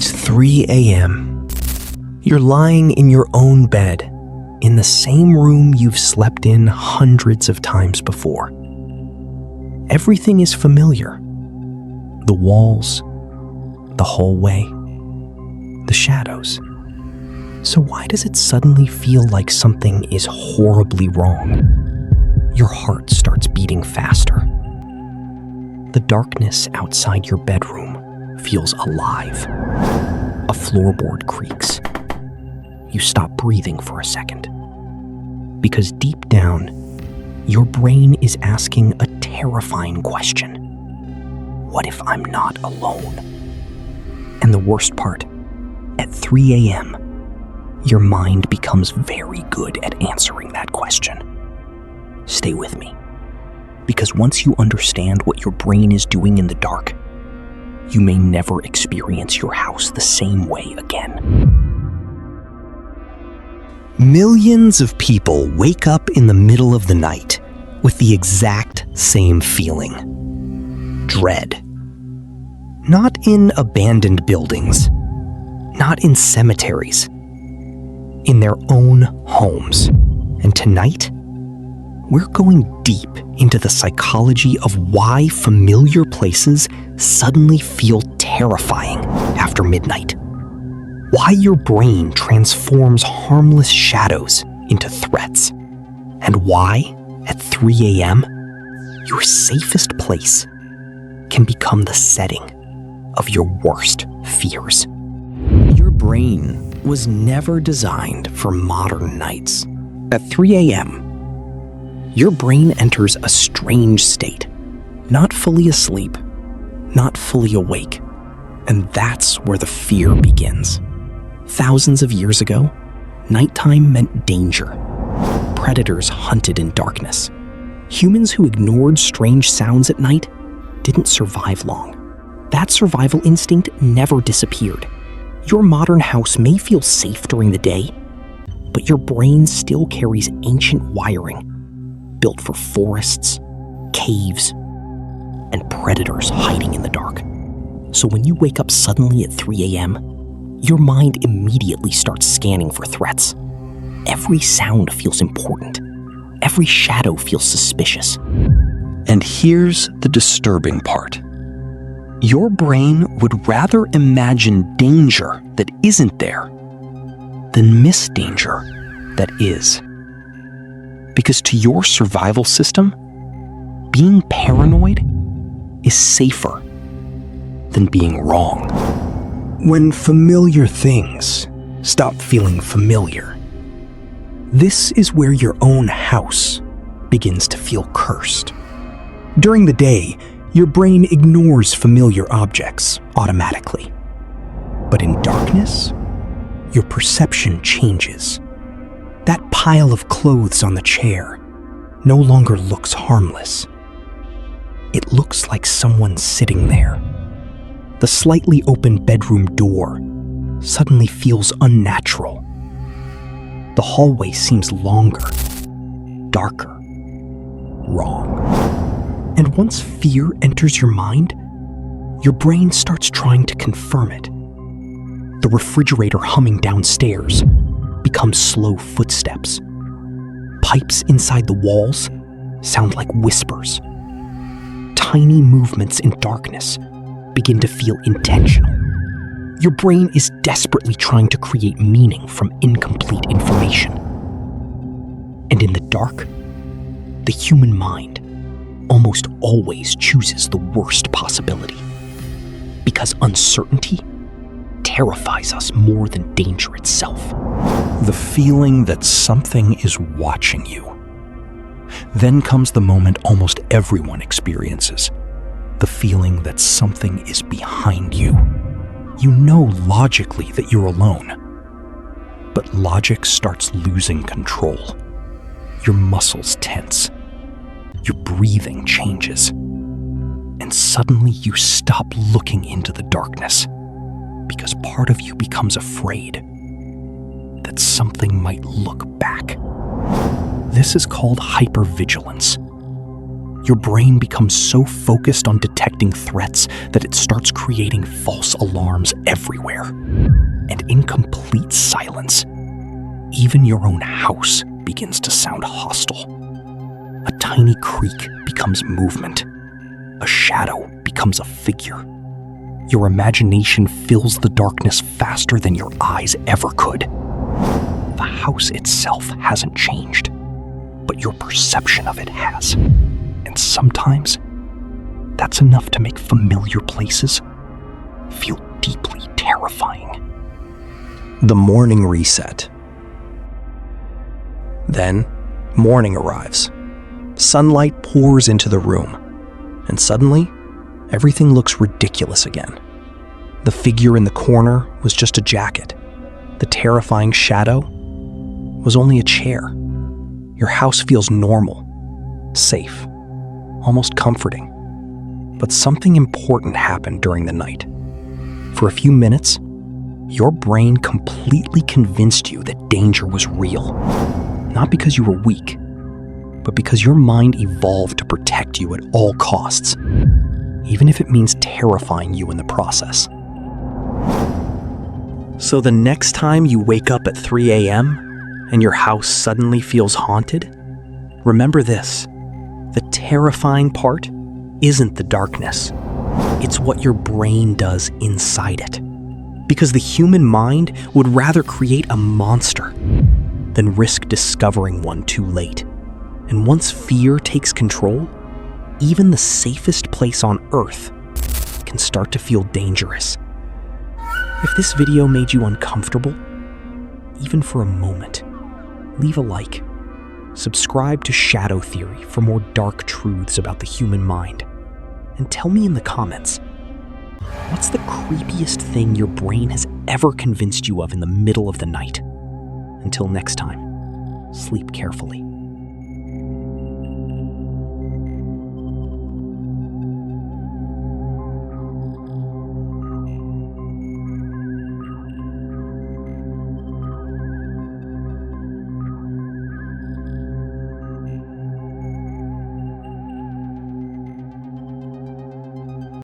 It's 3 a.m. You're lying in your own bed, in the same room you've slept in hundreds of times before. Everything is familiar. The walls, the hallway, the shadows. So why does it suddenly feel like something is horribly wrong? Your heart starts beating faster. The darkness outside your bedroom feels alive. A floorboard creaks. You stop breathing for a second. Because deep down, your brain is asking a terrifying question. What if I'm not alone? And the worst part, at 3 a.m., your mind becomes very good at answering that question. Stay with me. Because once you understand what your brain is doing in the dark, you may never experience your house the same way again. Millions of people wake up in the middle of the night with the exact same feeling. Dread. Not in abandoned buildings, not in cemeteries, in their own homes. And tonight, we're going deep into the psychology of why familiar places suddenly feel terrifying after midnight. Why your brain transforms harmless shadows into threats. And why, at 3 a.m., your safest place can become the setting of your worst fears. Your brain was never designed for modern nights. At 3 a.m., your brain enters a strange state, not fully asleep, not fully awake, and that's where the fear begins. Thousands of years ago, nighttime meant danger. Predators hunted in darkness. Humans who ignored strange sounds at night didn't survive long. That survival instinct never disappeared. Your modern house may feel safe during the day, but your brain still carries ancient wiring built for forests, caves, and predators hiding in the dark. So when you wake up suddenly at 3 a.m., your mind immediately starts scanning for threats. Every sound feels important. Every shadow feels suspicious. And here's the disturbing part. Your brain would rather imagine danger that isn't there than miss danger that is. Because to your survival system, being paranoid is safer than being wrong. When familiar things stop feeling familiar, this is where your own house begins to feel cursed. During the day, your brain ignores familiar objects automatically. But in darkness, your perception changes. That pile of clothes on the chair no longer looks harmless. It looks like someone sitting there. The slightly open bedroom door suddenly feels unnatural. The hallway seems longer, darker, wrong. And once fear enters your mind, your brain starts trying to confirm it. The refrigerator humming downstairs becomes slow footsteps. Pipes inside the walls sound like whispers. Tiny movements in darkness begin to feel intentional. Your brain is desperately trying to create meaning from incomplete information. And in the dark, the human mind almost always chooses the worst possibility. Because uncertainty terrifies us more than danger itself. The feeling that something is watching you. Then comes the moment almost everyone experiences. The feeling that something is behind you. You know logically that you're alone. But logic starts losing control. Your muscles tense. Your breathing changes. And suddenly you stop looking into the darkness. Because part of you becomes afraid that something might look back. This is called hypervigilance. Your brain becomes so focused on detecting threats that it starts creating false alarms everywhere. And in complete silence, even your own house begins to sound hostile. A tiny creak becomes movement. A shadow becomes a figure. Your imagination fills the darkness faster than your eyes ever could. The house itself hasn't changed, but your perception of it has. And sometimes, that's enough to make familiar places feel deeply terrifying. The morning reset. Then, morning arrives. Sunlight pours into the room, and suddenly, everything looks ridiculous again. The figure in the corner was just a jacket. The terrifying shadow was only a chair. Your house feels normal, safe, almost comforting. But something important happened during the night. For a few minutes, your brain completely convinced you that danger was real. Not because you were weak, but because your mind evolved to protect you at all costs, even if it means terrifying you in the process. So the next time you wake up at 3 a.m. and your house suddenly feels haunted, remember this: the terrifying part isn't the darkness. It's what your brain does inside it. Because the human mind would rather create a monster than risk discovering one too late. And once fear takes control, even the safest place on Earth can start to feel dangerous. If this video made you uncomfortable, even for a moment, leave a like. Subscribe to Shadow Theory for more dark truths about the human mind. And tell me in the comments, what's the creepiest thing your brain has ever convinced you of in the middle of the night? Until next time, sleep carefully.